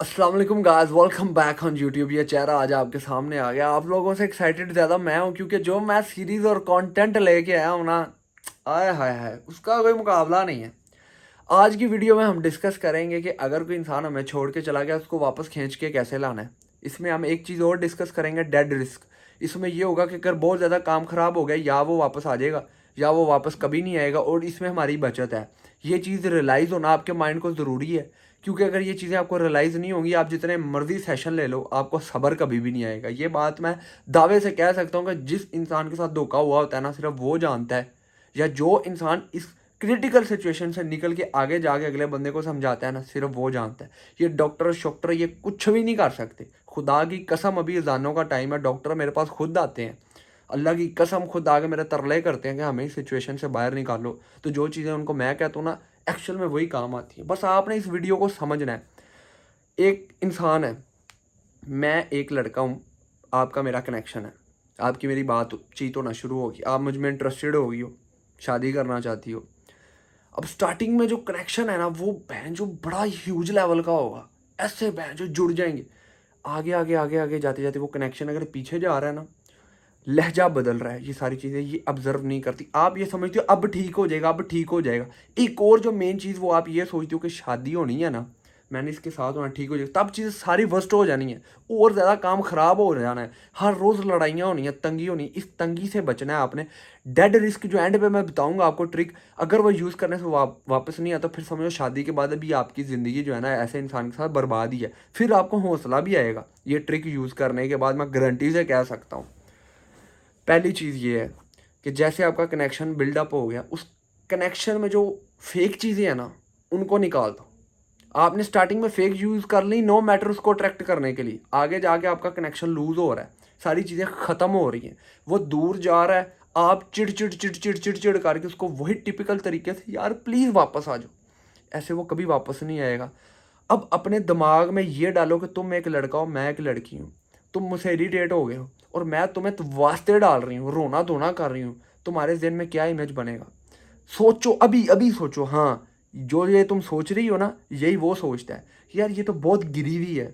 अस्सलाम वालेकुम guys, welcome back on YouTube. ये चेहरा आज आपके सामने आ गया। आप लोगों से एक्साइटेड ज़्यादा मैं हूँ क्योंकि जो मैं सीरीज़ और कंटेंट लेके आया हूँ ना, आय हाय हाय, उसका कोई मुकाबला नहीं है। आज की वीडियो में हम डिस्कस करेंगे कि अगर कोई इंसान हमें छोड़ के चला गया, उसको वापस खींच के कैसे लाना है। इसमें हम एक चीज़ और डिस्कस करेंगे, डेड रिस्क। इसमें ये होगा कि अगर बहुत ज़्यादा काम ख़राब हो गया, या वो वापस आ जाएगा या वो वापस कभी नहीं आएगा, और इसमें हमारी बचत है। ये चीज़ रियलाइज़ होना आपके माइंड को ज़रूरी है, क्योंकि अगर ये चीज़ें आपको रियलाइज़ नहीं होंगी, आप जितने मर्जी सेशन ले लो, आपको सब्र कभी भी नहीं आएगा। ये बात मैं दावे से कह सकता हूँ कि जिस इंसान के साथ धोखा हुआ होता है ना, सिर्फ वो जानता है, या जो इंसान इस क्रिटिकल सिचुएशन से निकल के आगे जाके अगले बंदे को समझाता है ना, सिर्फ वो जानता है। ये डॉक्टर शॉक्टर ये कुछ भी नहीं कर सकते। खुदा की कसम, अभी अजानों का टाइम है, डॉक्टर मेरे पास खुद आते हैं, अल्लाह की कसम खुद आके मेरे तरले करते हैं कि हमें इस सिचुएशन से बाहर निकालो। तो जो चीज़ें उनको मैं कहता हूँ ना, एक्चुअल में वही काम आती है। बस आपने इस वीडियो को समझना है। एक इंसान है, मैं एक लड़का हूँ, आपका मेरा कनेक्शन है, आपकी मेरी बातचीत होना शुरू होगी, आप मुझ में इंटरेस्टेड हो गई हो, शादी करना चाहती हो। अब स्टार्टिंग में जो कनेक्शन है ना, वो बहन जो बड़ा ह्यूज लेवल का होगा, ऐसे बहन जो जुड़ जाएंगे। आगे आगे आगे आगे जाते जाते वो कनेक्शन अगर पीछे जा रहा है ना, लहजा बदल रहा है, ये सारी चीज़ें ये ऑब्जर्व नहीं करती। आप ये समझते हो अब ठीक हो जाएगा, अब ठीक हो जाएगा। एक और जो मेन चीज़ वो आप ये सोचते हो कि शादी होनी है ना, मैंने इसके साथ होना, ठीक हो जाएगा, तब चीज़ें सारी वर्स्ट हो जानी है, और ज़्यादा काम ख़राब हो जाना है। हर रोज़ लड़ाइयाँ होनी है, तंगी होनी है। इस तंगी से बचना है आपने। डेड रिस्क जो एंड पे मैं बताऊंगा आपको ट्रिक, अगर वो यूज़ करने से वापस नहीं आता, फिर समझो शादी के बाद अभी आपकी ज़िंदगी जो है ना, ऐसे इंसान के साथ बर्बाद ही है। फिर आपको हौसला भी आएगा ये ट्रिक यूज़ करने के बाद, मैं गारंटी से कह सकता हूँ। पहली चीज़ ये है कि जैसे आपका कनेक्शन बिल्डअप हो गया, उस कनेक्शन में जो फेक चीज़ें हैं ना, उनको निकाल दो। आपने स्टार्टिंग में फेक यूज़ कर ली, नो मैटर, उसको अट्रैक्ट करने के लिए। आगे जाके आपका कनेक्शन लूज़ हो रहा है, सारी चीज़ें ख़त्म हो रही हैं, वो दूर जा रहा है। आप चिड़ चिड़ चिड़ चिड़ चिड़ चिड़ करके उसको वही टिपिकल तरीके से, यार प्लीज़ वापस आ जाओ, ऐसे वो कभी वापस नहीं आएगा। अब अपने दिमाग में ये डालो कि तुम एक लड़का हो, मैं एक लड़की हूँ, तुम मुझसे इरिटेट हो गए हो, और मैं तुम्हें वास्ते डाल रही हूँ, रोना धोना कर रही हूँ। तुम्हारे जहन में क्या इमेज बनेगा? सोचो, अभी अभी सोचो। हाँ, जो ये तुम सोच रही हो ना, यही वो सोचता है। यार ये तो बहुत गिरी हुई है,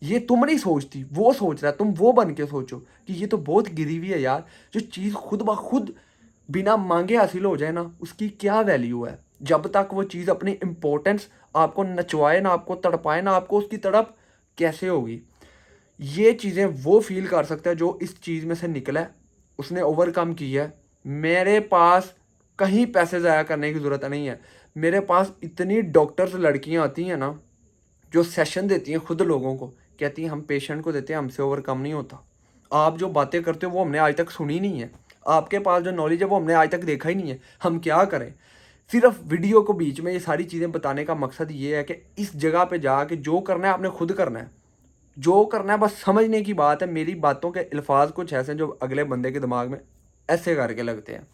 ये तुम नहीं सोचती, वो सोच रहा है। तुम वो बन के सोचो कि ये तो बहुत गिरी हुई है यार। जो चीज़ खुद ब खुद बिना मांगे हासिल हो जाए ना, उसकी क्या वैल्यू है? जब तक वो चीज़ अपनी इम्पोर्टेंस आपको नचवाए ना, आपको तड़पाए ना, आपको उसकी तड़प कैसे होगी? ये चीज़ें वो फील कर सकता है जो इस चीज़ में से निकला है, उसने ओवरकम किया है। मेरे पास कहीं पैसे ज़ाया करने की ज़रूरत नहीं है। मेरे पास इतनी डॉक्टर्स लड़कियां आती हैं ना, जो सेशन देती हैं खुद लोगों को, कहती हैं हम पेशेंट को देते हैं, हमसे ओवरकम नहीं होता। आप जो बातें करते हो वो हमने आज तक सुनी नहीं है, आपके पास जो नॉलेज है वो हमने आज तक देखा ही नहीं है, हम क्या करें? सिर्फ वीडियो को बीच में ये सारी चीज़ें बताने का मकसद ये है कि इस जगह पे जाके जो करना है आपने खुद करना है। जो करना है बस समझने की बात है। मेरी बातों के अल्फाज कुछ ऐसे हैं जो अगले बंदे के दिमाग में ऐसे करके लगते हैं।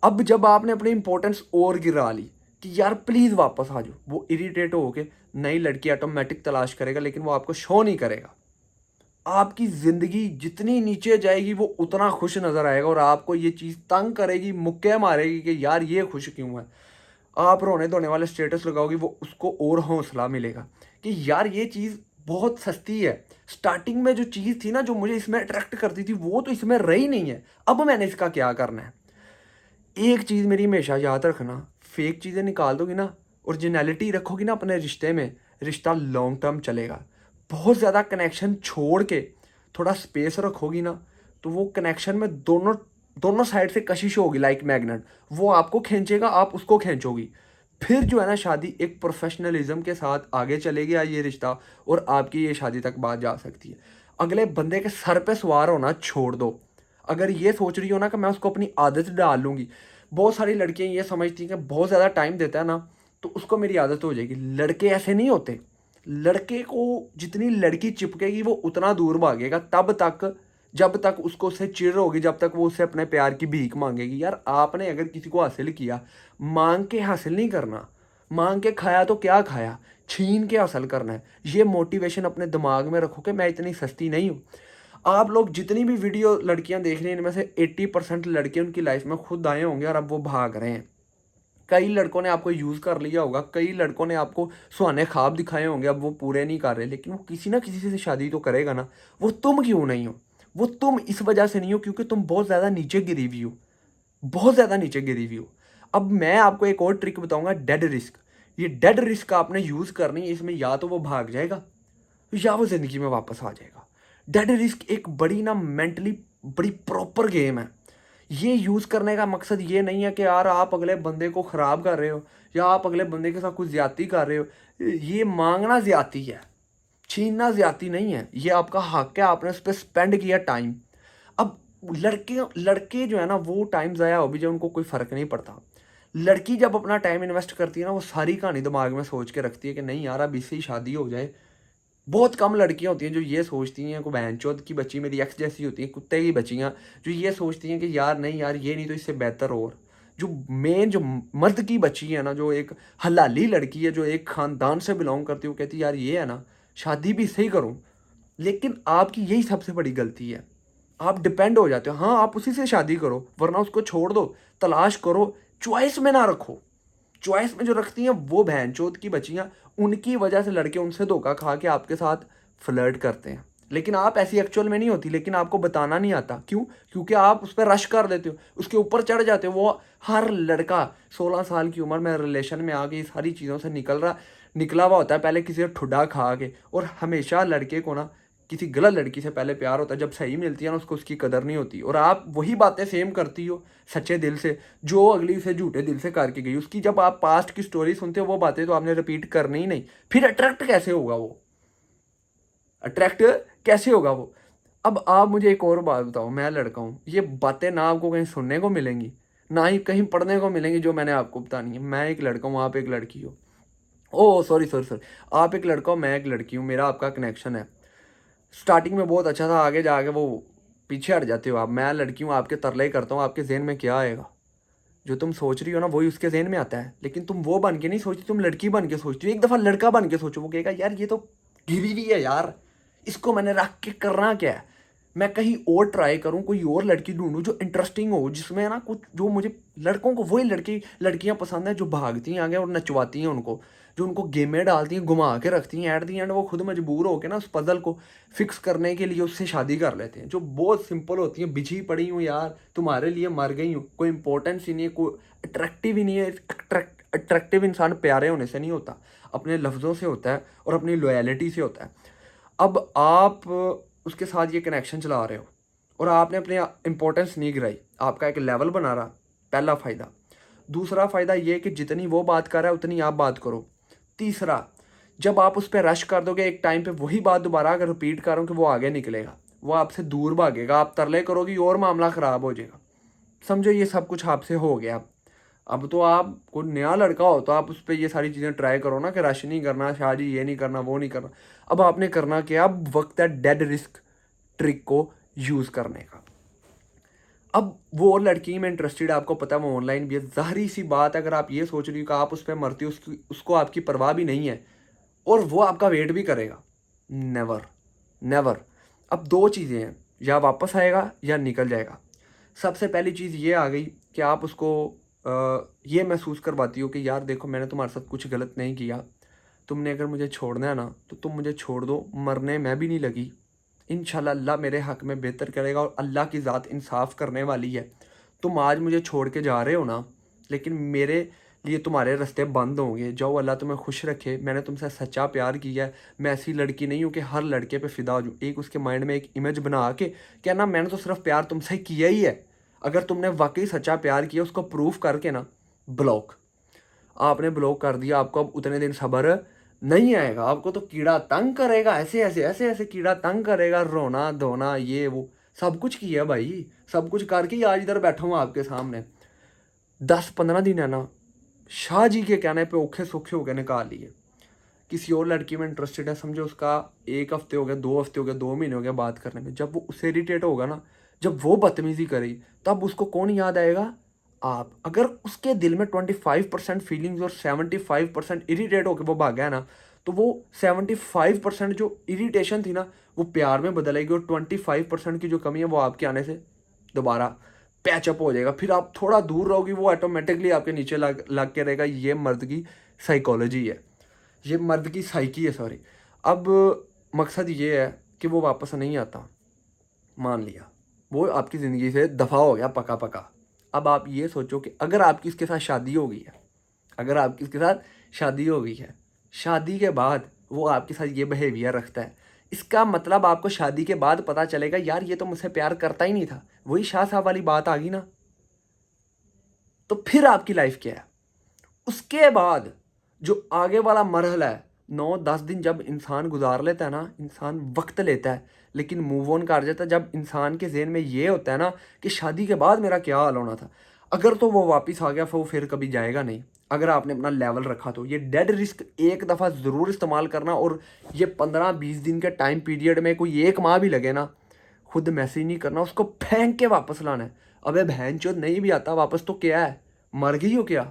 अब जब आपने अपनी इंपॉर्टेंस और गिरा ली कि यार प्लीज़ वापस आ जाओ, वो इरिटेट हो के नई लड़की ऑटोमेटिक तलाश करेगा, लेकिन वो आपको शो नहीं करेगा। आपकी ज़िंदगी जितनी नीचे जाएगी वो उतना खुश नज़र आएगा, और आपको ये चीज़ तंग करेगी, मुक्के मारेगी कि यार ये खुश क्यों है। आप रोने धोने वाले स्टेटस लगाओगे, वो उसको और हौसला मिलेगा कि यार ये चीज़ बहुत सस्ती है। स्टार्टिंग में जो चीज़ थी ना, जो मुझे इसमें अट्रैक्ट करती थी, वो तो इसमें रही नहीं है, अब मैंने इसका क्या करना है? एक चीज़ मेरी हमेशा याद रखना, फेक चीज़ें निकाल दोगी ना, ओरिजिनलिटी रखोगी ना अपने रिश्ते में, रिश्ता लॉन्ग टर्म चलेगा। बहुत ज़्यादा कनेक्शन छोड़ के थोड़ा स्पेस रखोगी ना, तो वो कनेक्शन में दोनों दोनों साइड से कशिश होगी, लाइक मैग्नेट। वो आपको खींचेगा, आप उसको खींचोगी। फिर जो है ना, शादी एक प्रोफेशनलिज्म के साथ आगे चलेगी ये रिश्ता, और आपकी ये शादी तक बात जा सकती है। अगले बंदे के सर पे सवार होना छोड़ दो। अगर ये सोच रही हो ना कि मैं उसको अपनी आदत डाल लूँगी, बहुत सारी लड़कियां ये समझती हैं कि बहुत ज़्यादा टाइम देता है ना, तो उसको मेरी आदत हो जाएगी। लड़के ऐसे नहीं होते। लड़के को जितनी लड़की चिपकेगी वो उतना दूर भागेगा, तब तक जब तक उसको उससे चिढ़ होगी, जब तक वो उससे अपने प्यार की भीख मांगेगी। यार आपने अगर किसी को हासिल किया, मांग के हासिल नहीं करना। मांग के खाया तो क्या खाया, छीन के हासिल करना है। ये मोटिवेशन अपने दिमाग में रखो कि मैं इतनी सस्ती नहीं हूँ। आप लोग जितनी भी वीडियो लड़कियां देख रही हैं, इनमें से 80% लड़के उनकी लाइफ में खुद आए होंगे और अब वो भाग रहे हैं। कई लड़कों ने आपको यूज़ कर लिया होगा, कई लड़कों ने आपको सुहाने ख्वाब दिखाए होंगे, अब वो पूरे नहीं कर रहे, लेकिन वो किसी ना किसी से शादी तो करेगा ना। वो तुम क्यों नहीं हो? वो तुम इस वजह से नहीं हो क्योंकि तुम बहुत ज़्यादा नीचे गिरी हुई हो, बहुत ज़्यादा नीचे गिरी हुई हो। अब मैं आपको एक और ट्रिक बताऊंगा, डेड रिस्क। ये डेड रिस्क आपने यूज़ करनी है, इसमें या तो वो भाग जाएगा या वो ज़िंदगी में वापस आ जाएगा। डेड रिस्क एक बड़ी ना मेंटली बड़ी प्रॉपर गेम है। ये यूज़ करने का मकसद ये नहीं है कि यार आप अगले बंदे को ख़राब कर रहे हो या आप अगले बंदे के साथ कुछ ज़्यादती कर रहे हो। ये मांगना ज़्यादती है, छीनना ज़्यादती नहीं है, ये आपका हक है, आपने उस पर स्पेंड किया टाइम। अब लड़के लड़के जो है ना, वो टाइम ज़ाया हो भी जब उनको कोई फ़र्क नहीं पड़ता। लड़की जब अपना टाइम इन्वेस्ट करती है ना, वो सारी कहानी दिमाग में सोच के रखती है कि नहीं यार अब इससे ही शादी हो जाए। बहुत कम लड़कियां होती हैं जो ये सोचती हैं, को बहनचोद की बच्ची मेरी एक्स जैसी होती है, कुत्ते की बच्चियां जो ये सोचती हैं कि यार नहीं यार ये नहीं तो इससे बेहतर। और जो मेन जो मर्द की बच्ची है ना, जो एक हलाली लड़की है, जो एक ख़ानदान से बिलोंग करती है, वो कहती है यार ये है ना, शादी भी सही करूँ। लेकिन आपकी यही सबसे बड़ी गलती है, आप डिपेंड हो जाते हो। हाँ आप उसी से शादी करो, वरना उसको छोड़ दो, तलाश करो, चॉइस में ना रखो। चॉइस में जो रखती हैं वो बहनचोद की बच्चियां, उनकी वजह से लड़के उनसे धोखा खा के आपके साथ फ्लर्ट करते हैं। लेकिन आप ऐसी एक्चुअल में नहीं होती, लेकिन आपको बताना नहीं आता। क्यों? क्योंकि आप उस पर रश कर देते हो, उसके ऊपर चढ़ जाते हो। वो हर लड़का 16 साल की उम्र में रिलेशन में आके सारी चीज़ों से निकला हुआ होता है, पहले किसी से ठुड्डा खा के। और हमेशा लड़के को ना किसी गलत लड़की से पहले प्यार होता है, जब सही मिलती है ना उसको उसकी कदर नहीं होती। और आप वही बातें सेम करती हो सच्चे दिल से जो अगली से झूठे दिल से करके गई। उसकी जब आप पास्ट की स्टोरी सुनते हो, वो बातें तो आपने रिपीट करनी ही नहीं। फिर अट्रैक्ट कैसे होगा वो? अट्रैक्ट कैसे होगा वो? अब आप मुझे एक और बात बताओ, मैं लड़का हूँ, ये बातें ना आपको कहीं सुनने को मिलेंगी ना ही कहीं पढ़ने को मिलेंगी जो मैंने आपको बतानी है। मैं एक लड़का हूँ, आप एक लड़की हो। ओह सॉरी सॉरी सॉरी, आप एक लड़का हो, मैं एक लड़की हूँ, मेरा आपका कनेक्शन है। स्टार्टिंग में बहुत अच्छा था, आगे जाके वो पीछे हट जाते हो आप। मैं लड़की हूँ, आपके तरले करता हूँ, आपके जहन में क्या आएगा? जो तुम सोच रही हो ना वही उसके जहन में आता है। लेकिन तुम वो बन के नहीं सोचती, तुम लड़की बन के सोचती हो। एक दफ़ा लड़का बन के सोचो, वो कहेगा यार ये तो गिरी हुई है यार, इसको मैंने रख के करना क्या है? मैं कहीं और ट्राई करूँ, कोई और लड़की ढूंढूं जो इंटरेस्टिंग हो, जिसमें ना कुछ जो मुझे लड़कों को वही लड़कियां पसंद है जो भागती हैं आगे और नचवाती हैं उनको, जो उनको गेमें डालती हैं, घुमा के रखती हैं। एट दी एंड वो खुद मजबूर होकर ना उस पजल को फिक्स करने के लिए उससे शादी कर लेते हैं, जो बहुत सिंपल होती हैं। बिछी पड़ी हूँ यार तुम्हारे लिए, मर गई हूँ, कोई इंपॉर्टेंस ही नहीं है, कोई अट्रैक्टिव ही नहीं है। अट्रैक्टिव इंसान प्यारे होने से नहीं होता, अपने लफ्ज़ों से होता है और अपनी लॉयलिटी से होता है। अब आप उसके साथ ये कनेक्शन चला रहे हो और आपने अपने इंपॉर्टेंस नहीं गिराई, आपका एक लेवल बना रहा, पहला फ़ायदा। दूसरा फ़ायदा ये कि जितनी वो बात कर रहा है उतनी आप बात करो। तीसरा, जब आप उस पर रश कर दोगे एक टाइम पे वही बात दोबारा अगर रिपीट करो कि वो आगे निकलेगा, वो आपसे दूर भागेगा, आप तरले करोगी और मामला ख़राब हो जाएगा। समझो ये सब कुछ आपसे हो गया। अब तो आप कोई नया लड़का हो तो आप उस पर ये सारी चीज़ें ट्राई करो ना कि रश नहीं करना, शादी ये नहीं करना, वो नहीं करना। अब आपने करना क्या? अब वक्त है डेड रिस्क ट्रिक को यूज़ करने का। अब वो लड़की में इंटरेस्टेड, आपको पता है वो ऑनलाइन भी है, ज़ाहिर सी बात है अगर आप ये सोच रही हो कि आप उस पर मरती हो, उसको आपकी परवाह भी नहीं है और वो आपका वेट भी करेगा, नेवर नेवर। अब दो चीज़ें हैं, या वापस आएगा या निकल जाएगा। सबसे पहली चीज़ ये आ गई कि आप उसको ये महसूस करवाती हो कि यार देखो मैंने तुम्हारे साथ कुछ गलत नहीं किया, तुमने अगर मुझे छोड़ना है ना तो तुम मुझे छोड़ दो, मरने मैं भी नहीं लगी। इंशाल्लाह अल्लाह मेरे हक़ में बेहतर करेगा और अल्लाह की ज़ात इंसाफ करने वाली है। तुम आज मुझे छोड़ के जा रहे हो ना, लेकिन मेरे लिए तुम्हारे रास्ते बंद होंगे। जाओ, अल्लाह तुम्हें खुश रखे, मैंने तुमसे सच्चा प्यार किया है। मैं ऐसी लड़की नहीं हूँ कि हर लड़के पे फ़िदा हो जाऊँ। एक उसके माइंड में एक इमेज बना के क्या ना, मैंने तो सिर्फ प्यार तुमसे किया ही है। अगर तुमने वाकई सच्चा प्यार किया उसको प्रूफ करके ना, ब्लॉक। आपने ब्लॉक कर दिया, आपको अब उतने दिन सब्र नहीं आएगा, आपको तो कीड़ा तंग करेगा, ऐसे ऐसे ऐसे ऐसे कीड़ा तंग करेगा, रोना धोना ये वो सब कुछ किया भाई, सब कुछ करके ही आज इधर बैठा हूँ आपके सामने। 10-15 दिन है ना, शाह जी के कहने पे औखे सौखे होकर निकाल लिए। किसी और लड़की में इंटरेस्टेड है, समझो उसका 1 हफ्ते हो गया, 2 हफ्ते हो गया, 2 महीने हो गया बात करने में। जब वो उससे इरिटेट होगा ना, जब वो बदतमीजी करेगी, तब उसको कौन याद आएगा? आप। अगर उसके दिल में 25% फीलिंग्स और 75% इरिटेट होकर वो भागा है ना, तो वो 75% जो इरिटेशन थी ना वो प्यार में बदलेगी और 25% की जो कमी है वो आपके आने से दोबारा पैचअप हो जाएगा, फिर आप थोड़ा दूर रहोगी, वो ऑटोमेटिकली आपके नीचे लग के रहेगा। ये मर्द की साइकोलॉजी है, ये मर्द की साइकी है, सॉरी। अब मकसद ये है कि वो वापस नहीं आता, मान लिया वो आपकी ज़िंदगी से दफ़ा हो गया पका पका। अब आप ये सोचो कि अगर आपकी इसके साथ शादी हो गई है, अगर आपकी इसके साथ शादी हो गई है, शादी के बाद वो आपके साथ ये बिहेवियर रखता है, इसका मतलब आपको शादी के बाद पता चलेगा यार ये तो मुझसे प्यार करता ही नहीं था। वही शाह साहब वाली बात आ गई ना। तो फिर आपकी लाइफ क्या है? उसके बाद जो आगे वाला मरहला है, 9-10 दिन जब इंसान गुजार लेता है ना, इंसान वक्त लेता है लेकिन मूव ऑन कर जाता है। जब इंसान के ज़हन में ये होता है ना कि शादी के बाद मेरा क्या हाल होना था, अगर तो वो वापस आ गया वो फिर कभी जाएगा नहीं। अगर आपने अपना लेवल रखा तो ये डेड रिस्क एक दफ़ा ज़रूर इस्तेमाल करना। और ये 15-20 दिन के टाइम पीरियड में कोई 1 माह भी लगे ना, खुद मैसेज नहीं करना, उसको फेंक के वापस लाना है। अबे बहन चोद नहीं भी आता वापस तो क्या है, मर गई हो क्या,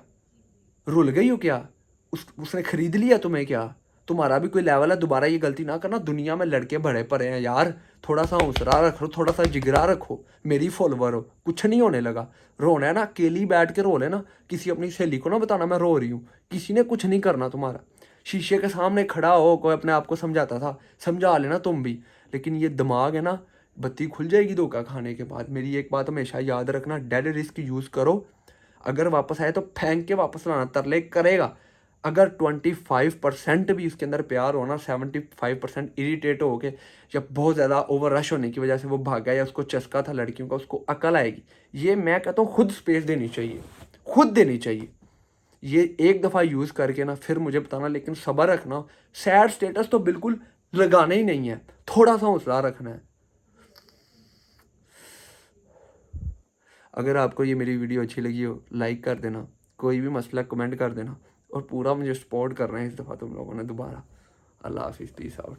रुल गई हो क्या, उसने खरीद लिया तुम्हें क्या? तुम्हारा भी कोई लेवल है, दोबारा ये गलती ना करना। दुनिया में लड़के बड़े पड़े हैं यार, थोड़ा सा हौसला रखो, थोड़ा सा जिगरा रखो। मेरी फॉलोवर हो, कुछ नहीं होने लगा। रोना है ना, अकेली बैठ के रो लेना, किसी अपनी सहेली को ना बताना मैं रो रही हूँ। किसी ने कुछ नहीं करना तुम्हारा। शीशे के सामने खड़ा हो, कोई अपने आप को समझाता था, समझा लेना तुम भी। लेकिन ये दिमाग है ना, बत्ती खुल जाएगी धोखा खाने के बाद। मेरी एक बात हमेशा याद रखना, डेड रिस्क यूज़ करो। अगर वापस आए तो फेंक के वापस लाना, तरले करेगा। अगर 25% भी इसके अंदर प्यार होना, 75% इरिटेट हो के या बहुत ज़्यादा ओवर रश होने की वजह से वो भागा या उसको चस्का था लड़कियों का, उसको अकल आएगी। ये मैं कहता हूँ खुद स्पेस देनी चाहिए, खुद देनी चाहिए। ये एक दफ़ा यूज़ करके ना फिर मुझे बताना, लेकिन सब्र रखना। सैड स्टेटस तो बिल्कुल लगाना ही नहीं है, थोड़ा सा हौसला रखना है। अगर आपको ये मेरी वीडियो अच्छी लगी हो, लाइक कर देना, कोई भी मसला कमेंट कर देना, और पूरा मुझे सपोर्ट करना है इस दफ़ा तुम लोगों ने दोबारा। अल्लाह हाफिज़, पीस आउट।